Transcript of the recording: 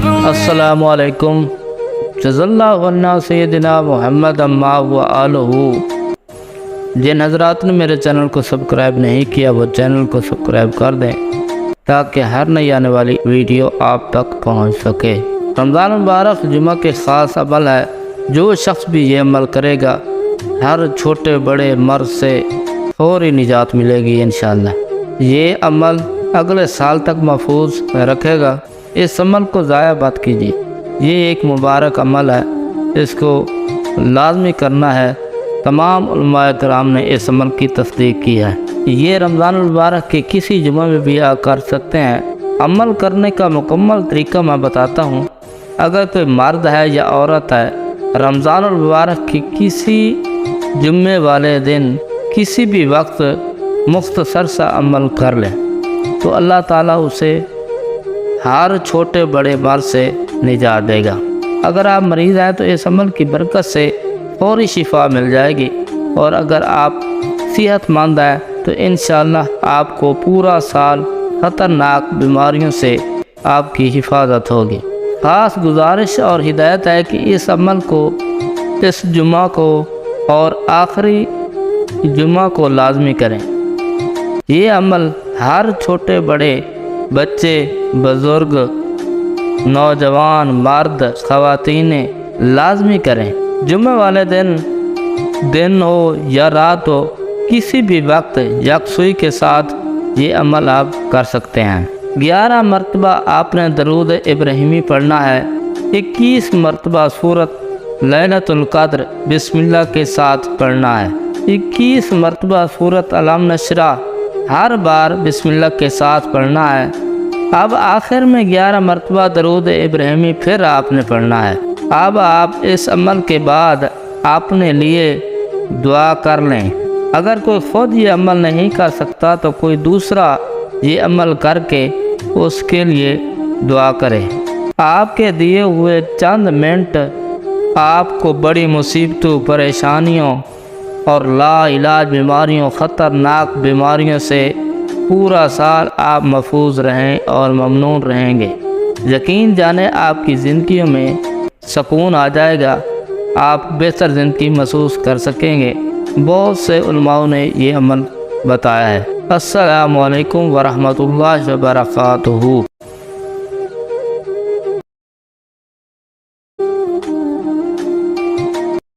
السلام علیکم جزا اللہ عنا سیدنا محمد اما و آلہ۔ جن حضرات نے میرے چینل کو سبسکرائب نہیں کیا وہ چینل کو سبسکرائب کر دیں تاکہ ہر نئی آنے والی ویڈیو آپ تک پہنچ سکے۔ رمضان مبارک جمعہ کے خاص عمل ہے، جو شخص بھی یہ عمل کرے گا ہر چھوٹے بڑے مرض سے فوری نجات ملے گی انشاءاللہ۔ یہ عمل اگلے سال تک محفوظ رکھے گا، اس عمل کو ضائع مت کیجیے۔ یہ ایک مبارک عمل ہے، اس کو لازمی کرنا ہے۔ تمام علماء کرام نے اس عمل کی تصدیق کی ہے۔ یہ رمضان المبارک کے کسی جمعہ میں بھی کر سکتے ہیں۔ عمل کرنے کا مکمل طریقہ میں بتاتا ہوں۔ اگر کوئی مرد ہے یا عورت ہے، رمضان المبارک کی کسی جمعے والے دن کسی بھی وقت مختصر سا عمل کر لیں تو اللہ تعالیٰ اسے ہر چھوٹے بڑے مرض سے نجات دے گا۔ اگر آپ مریض ہیں تو اس عمل کی برکت سے فوری شفا مل جائے گی، اور اگر آپ صحت مند ہیں تو انشاءاللہ آپ کو پورا سال خطرناک بیماریوں سے آپ کی حفاظت ہوگی۔ خاص گزارش اور ہدایت ہے کہ اس عمل کو اس جمعہ کو اور آخری جمعہ کو لازمی کریں۔ یہ عمل ہر چھوٹے بڑے بچے، بزرگ، نوجوان، مرد، خواتین لازمی کریں۔ جمعہ والے دن ہو یا رات ہو، کسی بھی وقت یکسوئی کے ساتھ یہ عمل آپ کر سکتے ہیں۔ 11 مرتبہ آپ نے درود ابراہیمی پڑھنا ہے۔ 21 مرتبہ سورۃ لیلۃ القدر بسم اللہ کے ساتھ پڑھنا ہے۔ 21 مرتبہ سورۃ علم نشرہ ہر بار بسم اللہ کے ساتھ پڑھنا ہے۔ اب آخر میں 11 مرتبہ درود ابراہیمی پھر آپ نے پڑھنا ہے۔ اب آپ اس عمل کے بعد اپنے لیے دعا کر لیں۔ اگر کوئی خود یہ عمل نہیں کر سکتا تو کوئی دوسرا یہ عمل کر کے اس کے لیے دعا کرے۔ آپ کے دیے ہوئے چند منٹ آپ کو بڑی مصیبتوں، پریشانیوں اور لا علاج بیماریوں، خطرناک بیماریوں سے پورا سال آپ محفوظ رہیں اور ممنون رہیں گے۔ یقین جانیں آپ کی زندگیوں میں سکون آ جائے گا، آپ بہتر زندگی محسوس کر سکیں گے۔ بہت سے علماء نے یہ عمل بتایا ہے۔ السلام علیکم ورحمۃ اللہ وبرکاتہ۔